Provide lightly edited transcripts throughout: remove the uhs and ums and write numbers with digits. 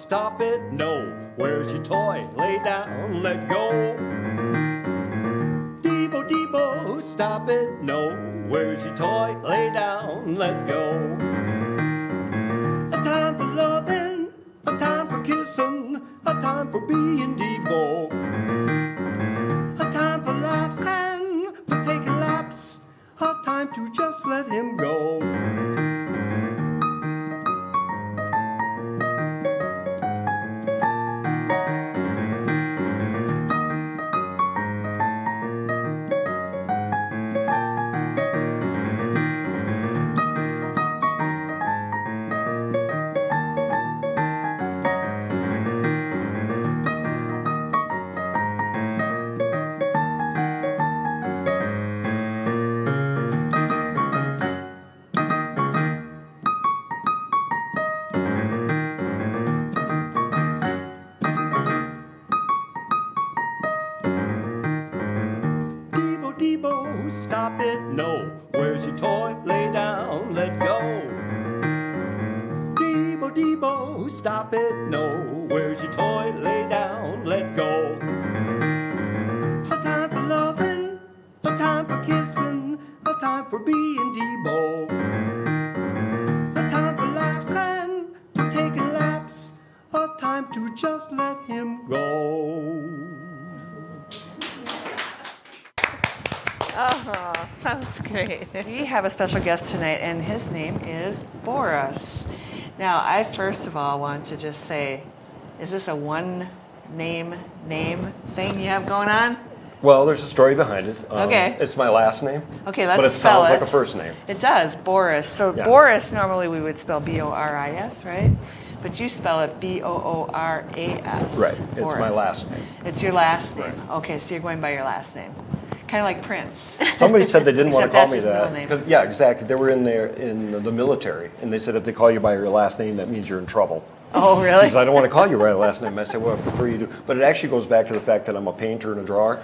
stop it, no. Where's your toy? Lay down, let go. Debo, Debo, stop it, no. Where's your toy? Lay down, let go. A time for loving, a time for kissing, a time for being Debo. A time for laughs and for taking laps, a time to just let him go. Debo, stop it, no. Where's your toy? Lay down, let go. Debo, Debo, stop it, no. Where's your toy? Lay down, let go. A time for loving, a time for kissing, a time for being Debo. A time for laughs and for taking laps, a time to just let him go. Oh, sounds great. We have a special guest tonight, and his name is Booras. Now, I first of all want to just say, is this a one-name thing you have going on? Well, there's a story behind it. Okay. It's my last name. Okay, let's But it spell sounds it. like a first name. It does, Booras. So Yeah. Booras, normally we would spell B-O-R-I-S, right? But you spell it B-O-O-R-A-S. Right. It's my Booras. last name. It's your last name. Right. Okay, so you're going by your last name. Kind of like Prince. Somebody said they didn't want to Except call me that's his that. middle name. 'Cause- Yeah, exactly. They were in the military, and they said if they call you by your last name, that means you're in trouble. Oh, She really? says, I don't want to call you by your last name. I said, well, I prefer you do. But it actually goes back to the fact that I'm a painter and a drawer,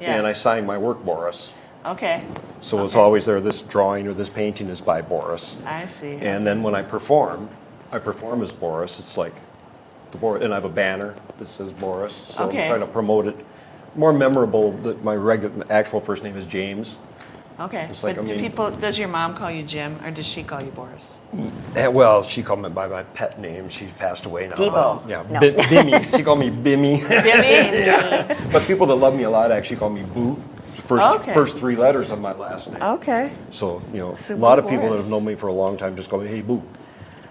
Yeah. and I sign my work Booras. Okay, So it's Okay. always there, this drawing or this painting is by Booras. I see. And then when I perform as Booras. It's like the Booras, and I have a banner that says Booras. So Okay. I'm trying to promote it. More memorable that my actual first name is James. Okay, It's like, but I mean- does your mom call you Jim, or does she call you Boris? And, well, she called me by my pet name. She's passed away now. Debo. Yeah, No. Bimmy. She called me Bimmy. Bimmy? But people that love me a lot actually call me Boo. Okay. First three letters of my last name. Okay. So, So a lot Boo of people that Boris. have known me for a long time just call me, hey, Boo.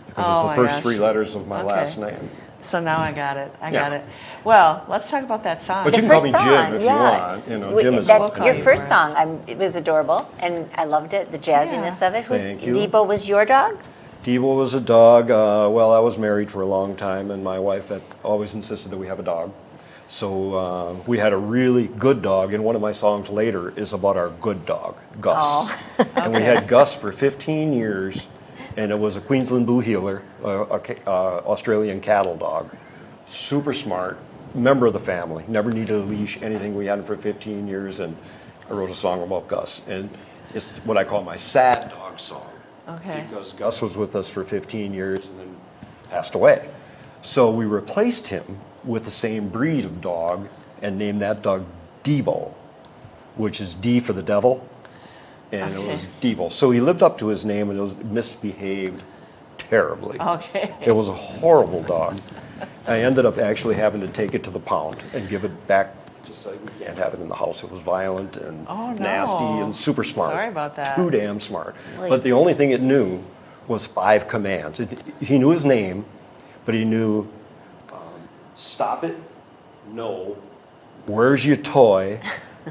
Because Oh it's my the first gosh. three letters of my Okay. last name. So now I got it. I Yeah. got it. Well, let's talk about that song. But you can call me Jim if you want. Jim is We'll call Your you first Boris. song, it was adorable, and I loved it, the jazziness of it. Thank you. Debo was your dog? Debo was a dog. Well, I was married for a long time, and my wife had always insisted that we have a dog. So we had a really good dog, and one of my songs later is about our good dog, Gus. Oh. And we had Gus for 15 years, and it was a Queensland Blue Heeler, Australian cattle dog. Super smart, member of the family, never needed a leash, anything. We had him for 15 years, and I wrote a song about Gus. And it's what I call my sad dog song. Okay. Because Gus was with us for 15 years and then passed away. So we replaced him with the same breed of dog and named that dog Debo, which is D for the devil, and Okay. it was Debo. So he lived up to his name and it was misbehaved terribly. Okay. It was a horrible dog. I ended up actually having to take it to the pound and give it back. Just like we can't have it in the house. It was violent and Oh, no. nasty and super smart. Sorry about that. Too damn smart. Really? But the only thing it knew was 5 commands. He knew his name, but he knew stop it, no, where's your toy,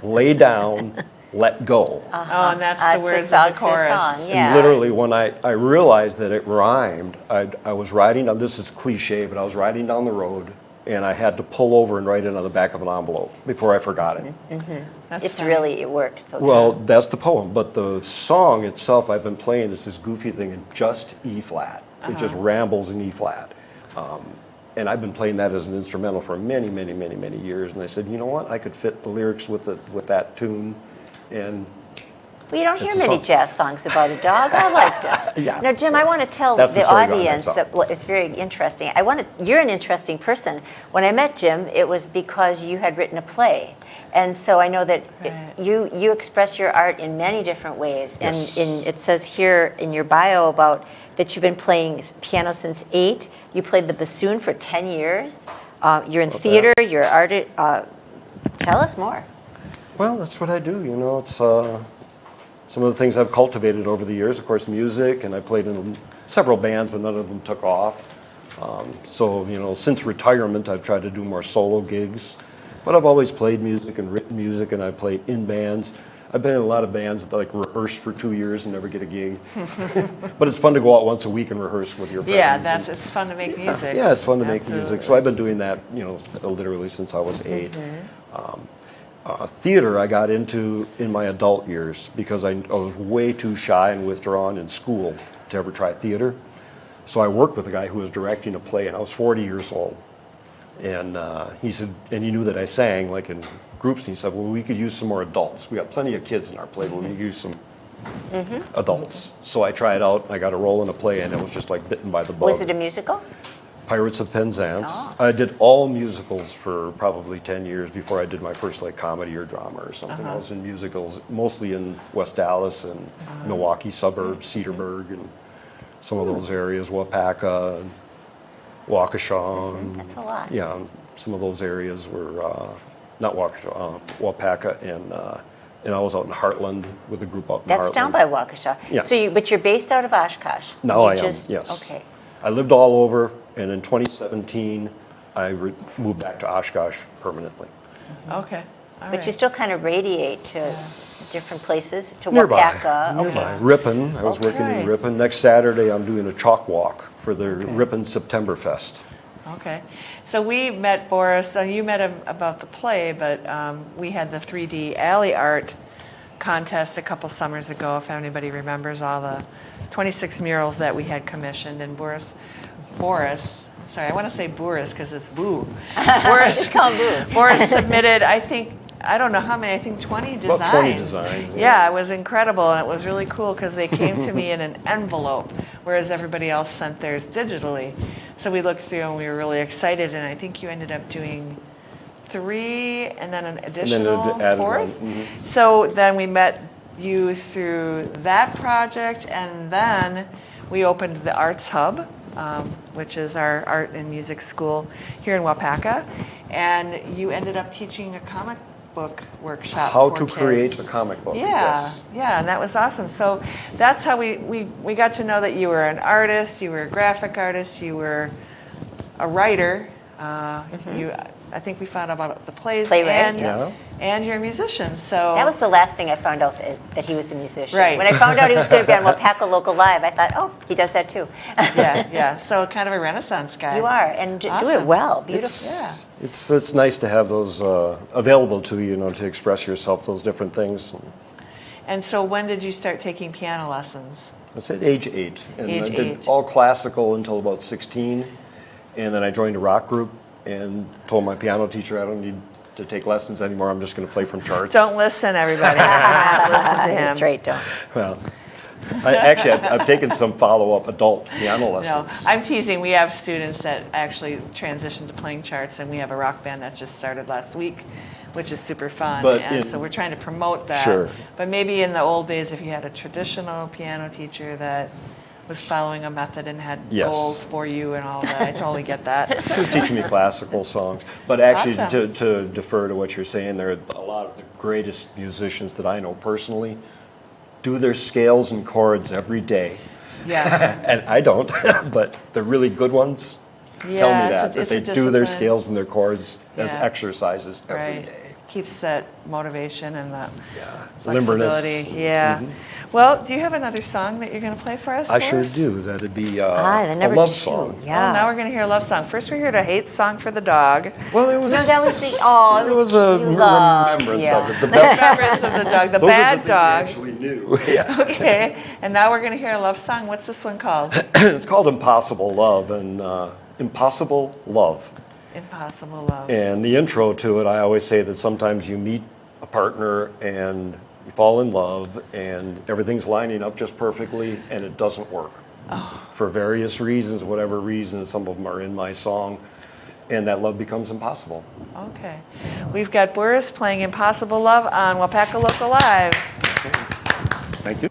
lay down, let go. Oh, and that's the words of the song's chorus. song, yeah. And literally, when I realized that it rhymed, I was riding down, this is cliche, but I was riding down the road, and I had to pull over and write it on the back of an envelope before I forgot it. That's It's funny. really, it works. So Well, that's the poem, but the song itself I've been playing is this goofy thing in just E flat. It just rambles in E flat. And I've been playing that as an instrumental for many, many, many, many years. And I said, you know what? I could fit the lyrics with that tune, and We don't hear It's a many song. jazz songs about a dog. I liked it. Yeah, Now, Jim, so I want to tell that's the the story behind that audience song. that well, it's very interesting. You're an interesting person. When I met Jim, it was because you had written a play. And so I know that Right. you express your art in many different ways. Yes. And it says here in your bio about that you've been playing piano since 8. You played the bassoon for 10 years. You're in theater. You're artist. Tell us more. Well, that's what I do. You know, it's some of the things I've cultivated over the years. Of course, music, and I played in several bands, but none of them took off. So, you know, since retirement, I've tried to do more solo gigs. But I've always played music and written music, and I played in bands. I've been in a lot of bands that like rehearse for 2 years and never get a gig. But it's fun to go out once a week and rehearse with your friends. Yeah, and- it's fun to make music. Yeah, it's fun to make Absolutely. music. So I've been doing that, you know, literally since I was 8. Theater I got into in my adult years because I was way too shy and withdrawn in school to ever try theater. So I worked with a guy who was directing a play, and I was 40 years old. And he said, and he knew that I sang like in groups, and he said, well, we could use some more adults. We got plenty of kids in our play, but we could use some adults. So I tried out, I got a role in a play, and it was just like bitten by the bug. Was it a musical? Pirates of Penzance. Oh. I did all musicals for probably 10 years before I did my first like comedy or drama or something. I was in musicals mostly in West Dallas and Milwaukee suburbs, Cedarburg, and some of those areas, Waupaca, and Waukesha. and- That's a lot. Yeah, some of those areas were not Waukesha, Waupaca, and I was out in Heartland with a group out in Heartland. That's down by Waukesha. Yeah. So but you're based out of Oshkosh. No, You I am, just- yes. Okay. I lived all over, and in 2017, I moved back to Oshkosh permanently. Okay. All But right. you still kind of radiate to different places, to Nearby. Waupaca. Nearby. Ripon. I was working Okay. in Ripon. Next Saturday, I'm doing a chalk walk for the Ripon Septemberfest. Okay. So we met Boris, you met him about the play, but we had the 3D alley art contest a couple summers ago, if anybody remembers all the 26 murals that we had commissioned. And Boris, sorry, I want to say Booras because it's Boo. Just call him Boo. Boris submitted, I don't know how many, I think 20 designs. About 20 designs, Yeah, it was incredible, and it was really cool because they came to me in an envelope, whereas everybody else sent theirs digitally. So we looked through and we were really excited, and I think you ended up doing 3 and then an additional added 4th. one, So then we met you through that project, and then we opened the Arts Hub, which is our art and music school here in Waupaca, and you ended up teaching a comic book workshop How for to kids. create a comic book. Yeah, Yes. yeah, and that was awesome. So that's how we got to know that you were an artist, you were a graphic artist, you were a writer. I think we found out about the plays Playwright, and you're a musician. So That was the last thing I found out that he was a musician. Right. When I found out he was going to be on Waupaca Local Live, I thought, oh, he does that too. yeah. So kind of a Renaissance guy. You are, and do it Awesome. well, beautiful. It's, it's nice to have those available to you, to express yourself, those different things. And so when did you start taking piano lessons? That's at age 8. And Age I did 8. all classical until about 16. And then I joined a rock group and told my piano teacher I don't need to take lessons anymore. I'm just going to play from charts. Don't listen, everybody. Do not listen to him. That's right, don't. Well, I've taken some follow-up adult piano No, lessons. I'm teasing. We have students that actually transitioned to playing charts, and we have a rock band that just started last week, which is super fun. But and in- so we're trying to promote that. Sure. But maybe in the old days, if you had a traditional piano teacher that was following a method and had Yes. goals for you and all that, I totally get that. She was teaching me classical songs. But actually, Awesome. to defer to what you're saying, there are a lot of the greatest musicians that I know personally do their scales and chords every day. Yeah. And I don't, but the really good ones tell me Yeah, that it's a they do their discipline. scales and their chords as Yeah. exercises every Right. day. Keeps that motivation and the Yeah, flexibility. limberness. Yeah. Well, do you have another song that you're going to play for us? I sure Boris? do. That'd be The a number love 2. song. Yeah. Oh, now we're going to hear a love song. First, we heard a hate song for the dog. Well, it was. No, that was the, oh, It was a you loved, remembrance yeah. of it. The best. Remembrance of the dog, the Those are bad the things dog. I actually knew. Yeah. Okay, and now we're going to hear a love song. What's this one called? It's called Impossible Love, and Impossible Love. Impossible Love. And the intro to it, I always say that sometimes you meet a partner and you fall in love, and everything's lining up just perfectly, and it doesn't work. For various reasons, whatever reasons, some of them are in my song, and that love becomes impossible. Okay. We've got Booras playing Impossible Love on Waupaca Local Live. Thank you.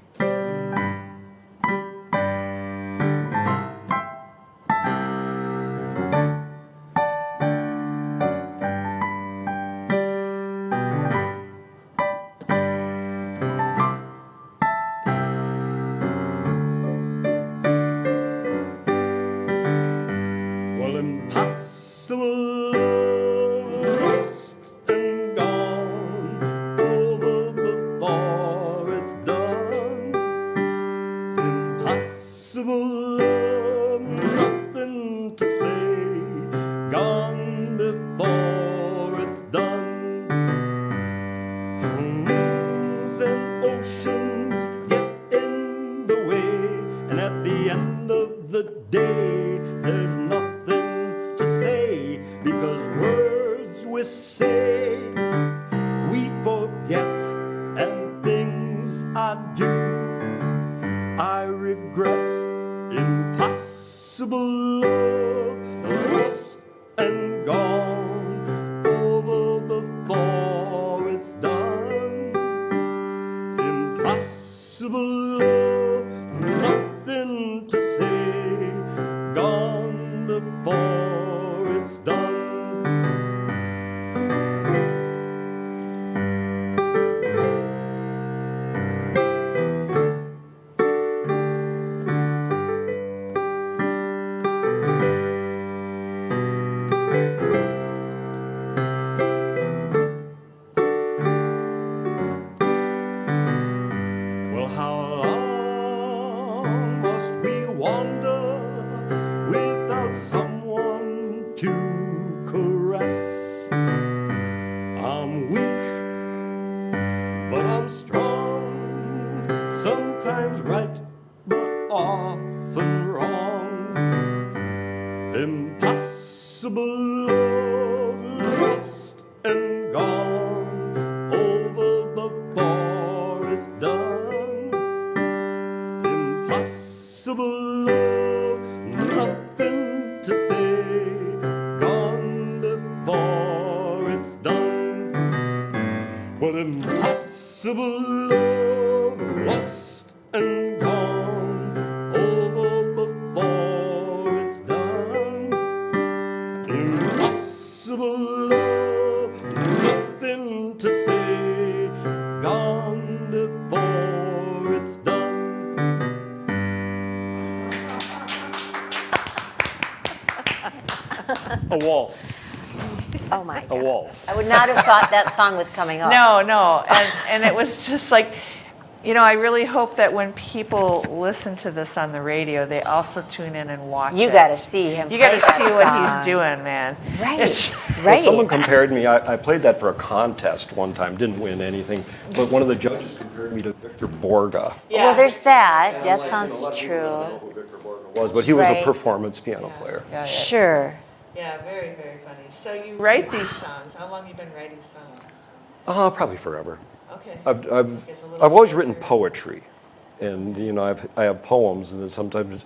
Well, impossible love, lost and gone, over before it's done. Impossible love, nothing to say, gone before it's done. Moons and oceans get in the way, and at the end of the day, there's nothing to say, because words we say, we forget, and things I do, I regret. Impossible love, lost and gone, over before it's done. Impossible love, nothing to say, gone before it's done. Well, how long must we wander without someone to caress? I'm weak, but I'm strong, sometimes right, but often wrong. Impossible love, lost and gone, over before it's done. Impossible love, nothing to say, gone before it's done. Well, impossible love, lost and gone, over before it's done. Impossible love, nothing to say, gone before it's done. A waltz. Oh my A God. waltz. I would not have thought that song was coming up. No. And it was just like, you know, I really hope that when people listen to this on the radio, they also tune in and watch You it. got to see him. You got to play see that what song. he's doing, man. Right. It's- Well, Right. someone compared me, I played that for a contest one time, didn't win anything, but one of the judges compared me to Victor Borga. Well, there's that. And That like, sounds a lot of people don't know true. who Victor Borga was, but he was Right. a performance piano player. Yeah. Sure. Yeah, very, very funny. So you write these songs. How long have you been writing songs? Probably forever. Okay. I've always written poetry, and you know I have poems, and then sometimes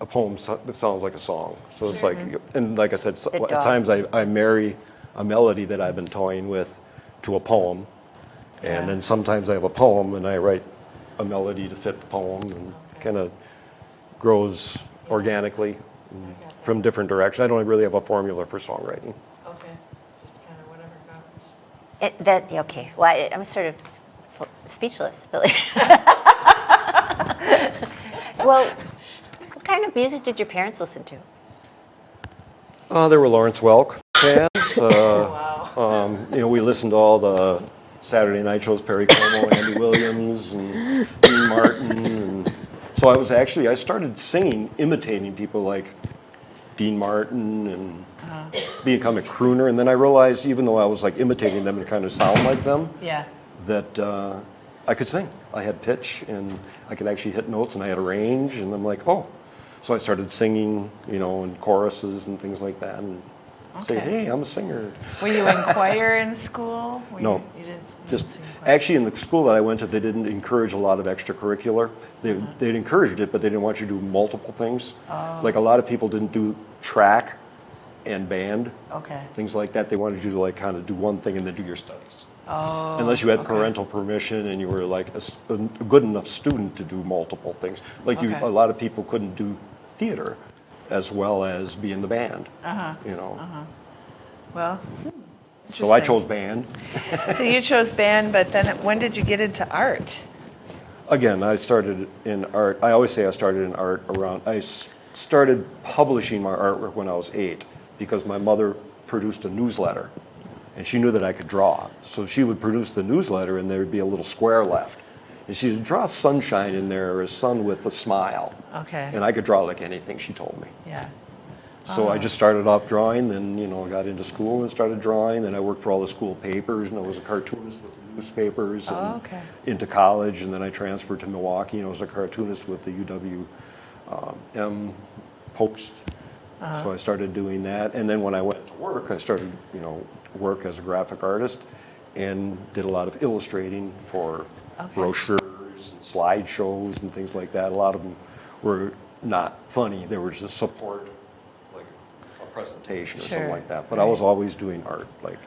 a poem sounds like a song. So it's like, and like I said, The at dog. times I marry a melody that I've been toying with to a poem, and then sometimes I have a poem and I write a melody to fit the poem, and kind of grows organically from different directions. I don't really have a formula for songwriting. Okay. Just kind of whatever comes. Okay. Well, I'm sort of speechless, really. Well, what kind of music did your parents listen to? There were Lawrence Welk fans. You know, we listened to all the Saturday night shows, Perry Como, Andy Williams, and Dean Martin. And so I started singing, imitating people like Dean Martin and become a crooner. And then I realized, even though I was like imitating them and kind of sound like them, Yeah. that I could sing. I had pitch and I could actually hit notes and I had a range. And I'm like, oh. So I started singing, you know, in choruses and things like that. And Say, Okay. hey, I'm a singer. Were you in choir in school? No. You didn't Just sing choir? actually, in the school that I went to, they didn't encourage a lot of extracurricular. They encouraged it, but they didn't want you to do multiple things. Like a lot of people didn't do track and band, Okay. things like that. They wanted you to like kind of do one thing and then do your studies. Oh. Unless you had okay. parental permission and you were like a good enough student to do multiple things. Like Okay. a lot of people couldn't do theater as well as be in the band. You know. Well, So I interesting. chose band. So you chose band, but then when did you get into art? Again, I started in art. I always say I started in art around. Started publishing my artwork when I was 8 because my mother produced a newsletter, and she knew that I could draw. So she would produce the newsletter, and there would be a little square left, and she would draw sunshine in there, or a sun with a smile. Okay. And I could draw like anything, she told me. Yeah. So I just started off drawing, then got into school and started drawing. Then I worked for all the school papers, and I was a cartoonist with the newspapers. And Oh, okay. into college, and then I transferred to Milwaukee, and I was a cartoonist with the UW Post. So I started doing that, and then when I went to work, I started work as a graphic artist, and did a lot of illustrating for brochures and slideshows and things like that. A lot of them were not funny; they were just support, like a presentation or Sure, something like that. But I was always doing art. Like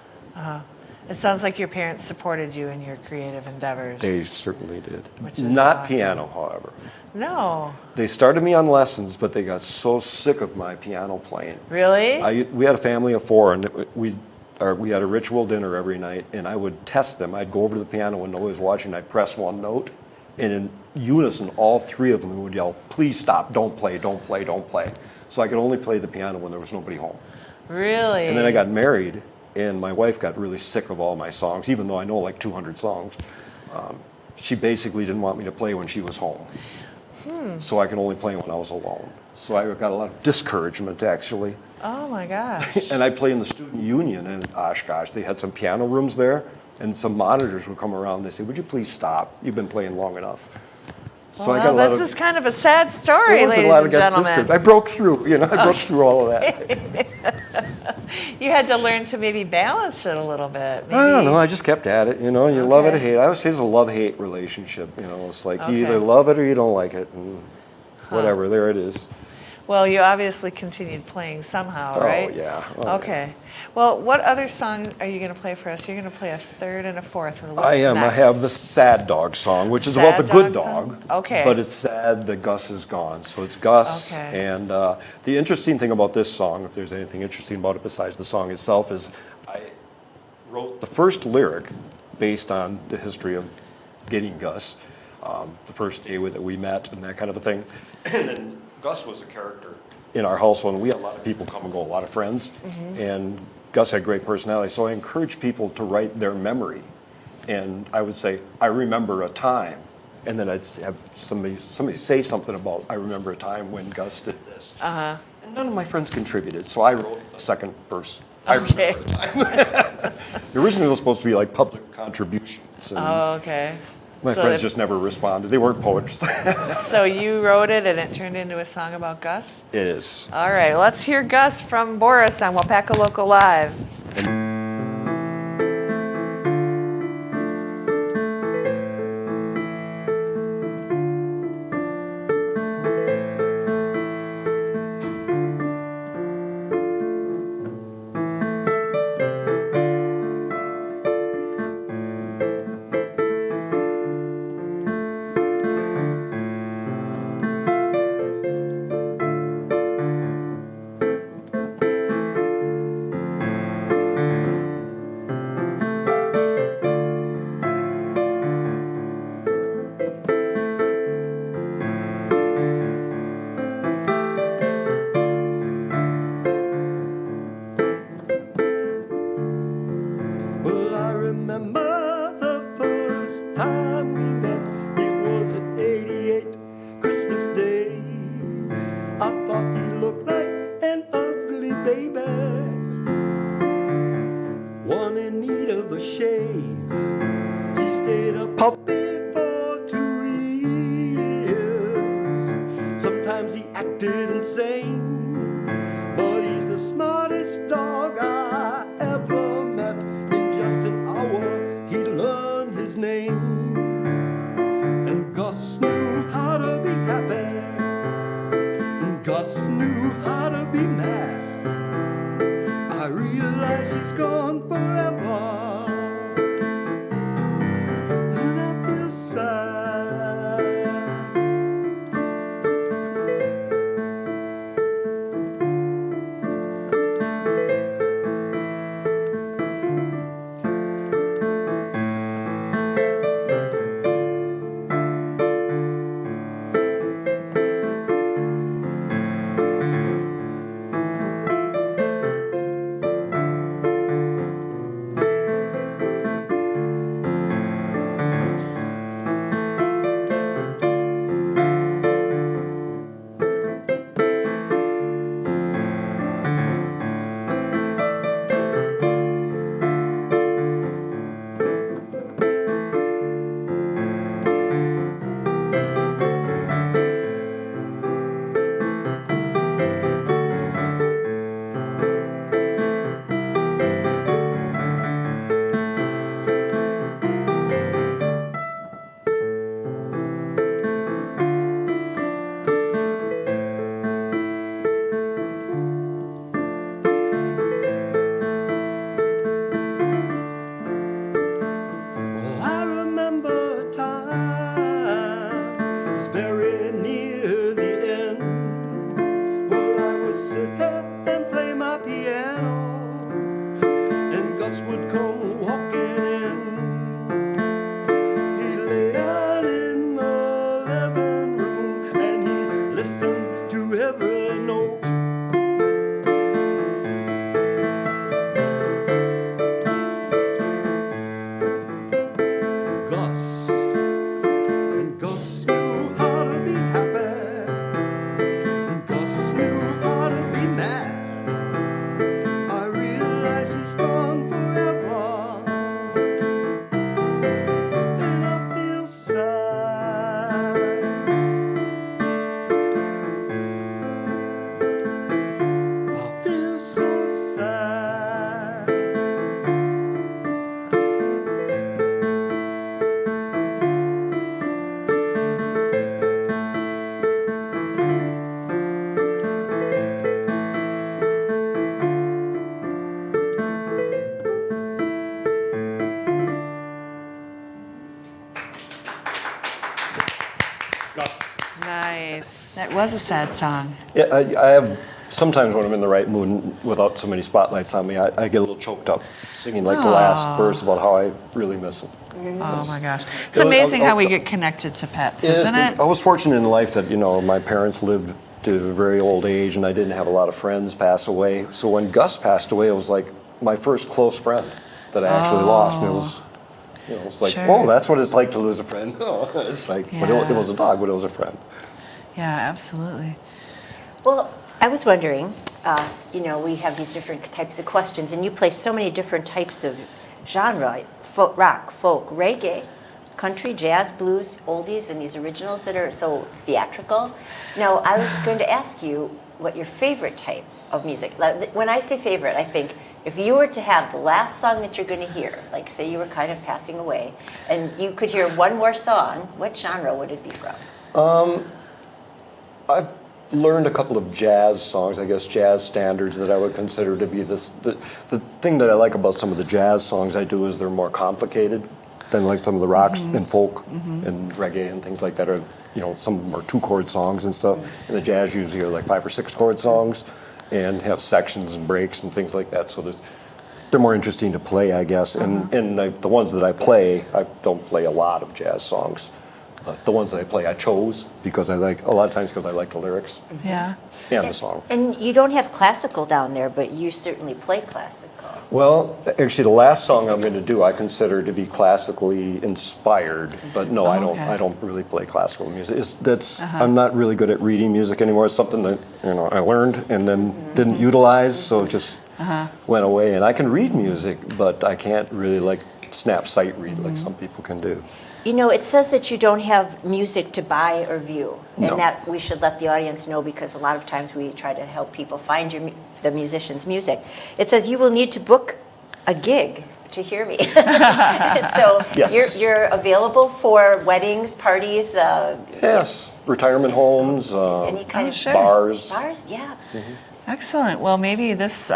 It sounds like your parents supported you in your creative endeavors. they certainly did. Which is Not awesome. piano, however. No. They started me on lessons, but they got so sick of my piano playing. Really? We had a family of 4, and we had a ritual dinner every night, and I would test them. I'd go over to the piano when nobody was watching. I'd press one note, and in unison, all 3 of them would yell, "Please stop! Don't play! Don't play! Don't play!" So I could only play the piano when there was nobody home. Really? And then I got married, and my wife got really sick of all my songs, even though I know like 200 songs. She basically didn't want me to play when she was home. So I could only play when I was alone. So I got a lot of discouragement, actually. Oh my gosh. And I play in the student union in Oshkosh. They had some piano rooms there, and some monitors would come around. They say, "Would you please stop? You've been playing long enough." So I got a lot this of. is kind of a sad story, there was a ladies lot and of got gentlemen. discouraged. I broke through. I broke through all of that. You had to learn to maybe balance it a little bit. Maybe. I don't know. I just kept at it. You love it or hate it. I always say it's a love-hate relationship. It's like you either Okay. love it or you don't like it, and whatever. There it is. Well, you obviously continued playing somehow, right? Oh yeah. Oh, Okay. Well, what other song are you going to play for us? You're going to play a third and a fourth. What's I am. Next? I have the Sad Dog song, which is Sad about the good Dog dog. song? Okay. But it's sad that Gus is gone. So it's Gus. Okay. And the interesting thing about this song, if there's anything interesting about it besides the song itself, is I wrote the first lyric based on the history of getting Gus, the first day that we met and that kind of a thing. And then Gus was a character in our household, and we had a lot of people come and go, a lot of friends. And Gus had great personality, so I encourage people to write their memory. And I would say, I remember a time. And then I'd have somebody say something about, I remember a time when Gus did this. And none of my friends contributed, so I wrote a second verse. I remember a time. Originally it was supposed to be like public contributions. And Oh, okay. my So friends that- just never responded. They weren't poets. So you wrote it and it turned into a song about Gus? It is. All right, let's hear Gus from Booras on Waupaca Local Live. Well, I remember the first time we met. It was an '88 Christmas Day. I thought he looked like an ugly baby, one in need of a shave. He stayed a puppy for 2 years. Sometimes he acted insane, but he's the smartest dog living room and he listened to every note. Gus, and Gus knew how to be happy, and Gus knew how to be mad. I realize he's gone forever, and I feel sad. I feel so sad. Nice. That was a sad song. Yeah, I have, sometimes when I'm in the right mood and without so many spotlights on me, I get a little choked up singing like the last verse about how I really miss them. Oh my gosh. It's amazing how we get connected to pets, isn't it? I was fortunate in life that, my parents lived to a very old age and I didn't have a lot of friends pass away. So when Gus passed away, it was like my first close friend that I actually lost. And it was, it's like, Sure. oh, that's what it's like to lose a friend. It's like, but it was a dog, but it was a friend. Yeah, absolutely. Well, I was wondering, we have these different types of questions, and you play so many different types of genre, rock, folk, reggae, country, jazz, blues, oldies, and these originals that are so theatrical. Now, I was going to ask you what your favorite type of music. Like, when I say favorite, I think if you were to have the last song that you're going to hear, like say you were kind of passing away, and you could hear one more song, what genre would it be from? I've learned a couple of jazz songs, I guess jazz standards that I would consider to be this. The thing that I like about some of the jazz songs I do is they're more complicated than like some of the rocks and folk and reggae and things like that are, some of them are 2-chord songs and stuff. And the jazz usually are like 5 or 6-chord songs and have sections and breaks and things like that. So they're more interesting to play, I guess. And the ones that I don't play a lot of jazz songs. The ones that I play, I chose because a lot of times because I like the lyrics Yeah. and the song. And you don't have classical down there, but you certainly play classical. Well, actually, the last song I'm going to do, I consider to be classically inspired, but no, I don't. okay. I don't really play classical music. I'm not really good at reading music anymore. It's something that I learned and then didn't utilize, so it just went away. And I can read music, but I can't really snap sight read like some people can do. It says that you don't have music to buy or view, and No. that we should let the audience know because a lot of times we try to help people find the musician's music. It says you will need to book a gig to hear me. So Yes. you're available for weddings, parties, Yes, retirement homes, any kind of sure. bars. bars. Yeah. Excellent. Well, maybe this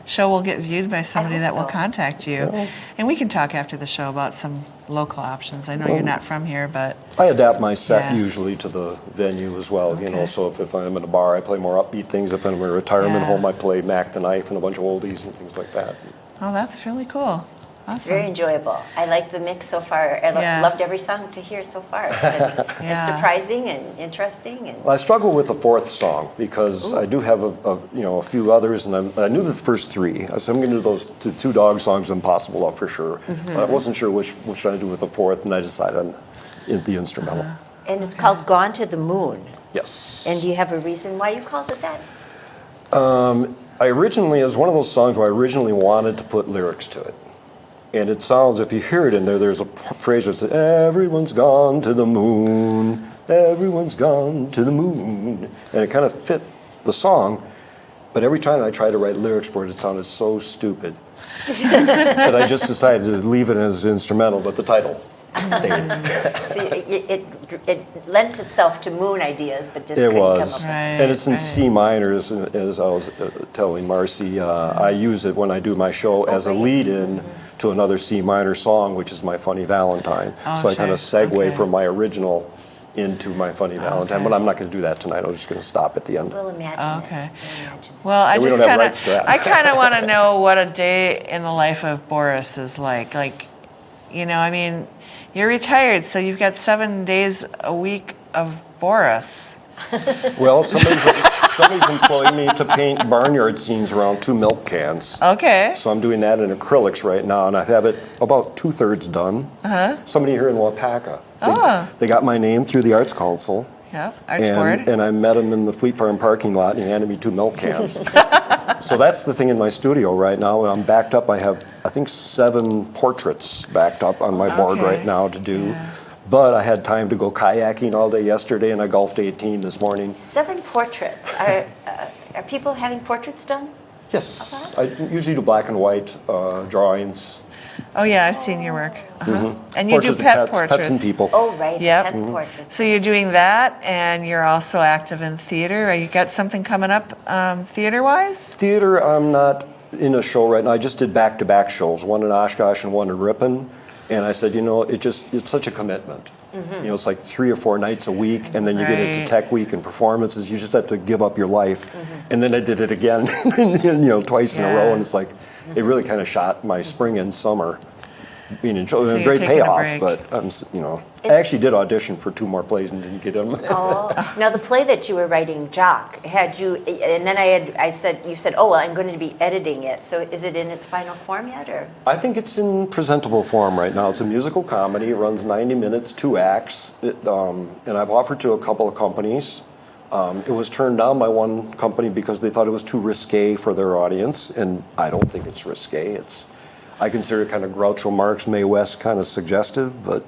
show will get viewed by somebody hope that will so. contact you. And we can talk after the show about some local options. I know you're not from here, but I adapt my set Yeah. usually to the venue as well, Okay. so if I'm in a bar, I play more upbeat things. If I'm in a retirement Yeah. home, I play Mac the Knife and a bunch of oldies and things like that. oh, that's really cool. It's very Awesome. enjoyable. I like the mix so far. I Yeah. loved every song to hear so far. It's been Yeah. it's surprising and interesting. And Well, I struggle with the fourth song because I do have a few others, and I knew the first 3. So I'm going to do those 2 dog songs, Impossible, for sure. But I wasn't sure which one to do with the fourth, and I decided on the instrumental. and it's called Gone to the Moon. Yes. And do you have a reason why you called it that? It was one of those songs where I originally wanted to put lyrics to it. And it sounds, if you hear it in there, there's a phrase that says, everyone's gone to the moon, everyone's gone to the moon. And it kind of fit the song, but every time I tried to write lyrics for it, it sounded so stupid that I just decided to leave it as instrumental, but the title stayed. See, it lent itself to moon ideas, but just It couldn't was. come up. Right. And it's in right. C minor, as I was telling Marcy. I use it when I do my show as a great. lead-in to another C minor song, which is My Funny Valentine. Oh, So I kind of sure. segue Okay. from my original into My Funny Valentine, but I'm not going to do that tonight. I'm just going to stop at the end. We'll imagine Oh, it. okay. We'll imagine. Well, I And we just don't have kind rights to of, that. I kind of want to know what a day in the life of Boras is like. I mean, you're retired, so you've got 7 days a week of Booras? Well, somebody's employed me to paint barnyard scenes around 2 milk cans. Okay. So I'm doing that in acrylics right now, and I have it about 2/3 done. Somebody here in Waupaca. They got my name through the Arts Council. Yep, Arts Board. And I met him in the Fleet Farm parking lot, and he handed me 2 milk cans. So that's the thing in my studio right now. I'm backed up. I have, I think, 7 portraits backed up on my board right now to do. Yeah. But I had time to go kayaking all day yesterday, and I golfed 18 this morning. 7 portraits. Are people having portraits done? Yes, I usually do black and white drawings. Oh yeah, I've seen your work. And you Portraits do of pet portraits. Pets and people. Oh, right. Yep. Pet portraits. So you're doing that, and you're also active in theater. You got something coming up theater-wise? Theater, I'm not in a show right now. I just did back-to-back shows, one in Oshkosh and one in Ripon. And I said, it's such a commitment. It's like 3 or 4 nights a week, and then you get into Tech Week and performances. You just have to give up your life. And then I did it again, twice in a row, and it's like, it really kind of shot my spring and summer. Being in shows, So a you're great taking a payoff, break. but I actually did audition for 2 more plays and didn't get them. Oh, now the play that you were writing, Jock, had you, and then you said, oh, well, I'm going to be editing it. So is it in its final form yet, or? I think it's in presentable form right now. It's a musical comedy. It runs 90 minutes, 2 acts, and I've offered to a couple of companies. It was turned down by one company because they thought it was too risque for their audience, and I don't think it's risque. I consider it kind of Groucho Marx, Mae West kind of suggestive, but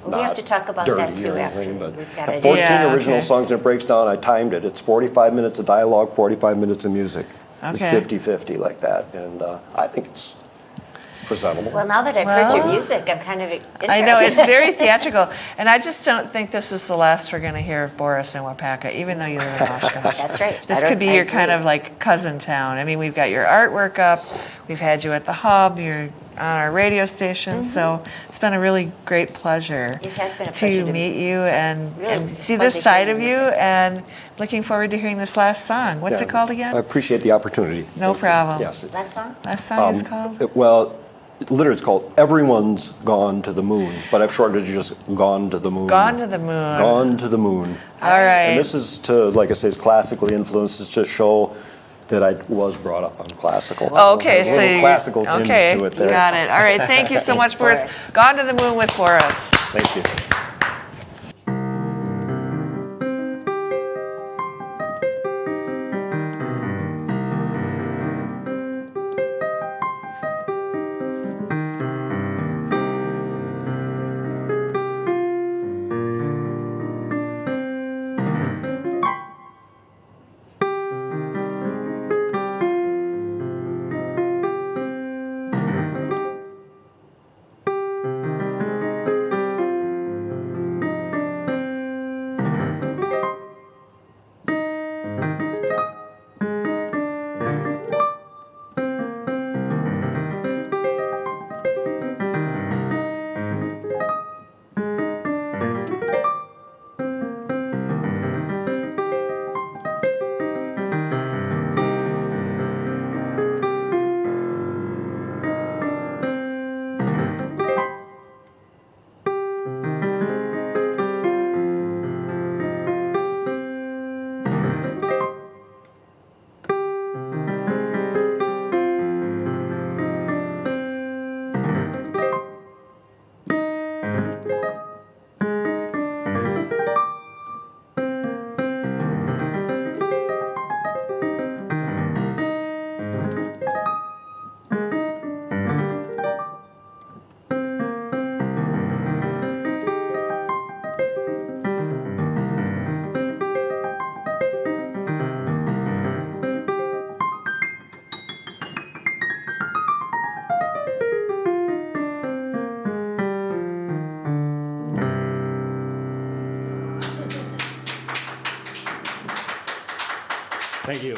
We have to talk about that dirty too or after anything, but we've got it. 14 Yeah, original okay. songs, and it breaks down. I timed it. It's 45 minutes of dialogue, 45 minutes of music. It's Okay. 50-50 like that, and I think it's presentable. Well, now that I've heard your Well- music, I'm kind of interested. I know, it's very theatrical. And I just don't think this is the last we're going to hear of Booras and Waupaca, even though you live in Oshkosh. That's right. This could be your kind of like cousin town. I mean, we've got your artwork up, we've had you at the Hub, you're on our radio station, so it's been a really great pleasure. It has been a pleasure to to meet you and Really see fun this to side hear of your you, music. and looking forward to hearing this last song. What's it called again? I appreciate the opportunity. No problem. Yes. Last song? Last song is called? Literally it's called Everyone's Gone to the Moon, but I've shortened it to just Gone to the Moon. Gone to the Moon. Gone to the Moon. All right. And this is to, like I say, it's classically influenced. It's to show that I was brought up on classical. Oh, okay, There's a so little you, classical tinge okay, to it there. you got it. All right, thank you so much, Thanks, Boris. Gone to the Moon with Boris. Thank you. Thank you.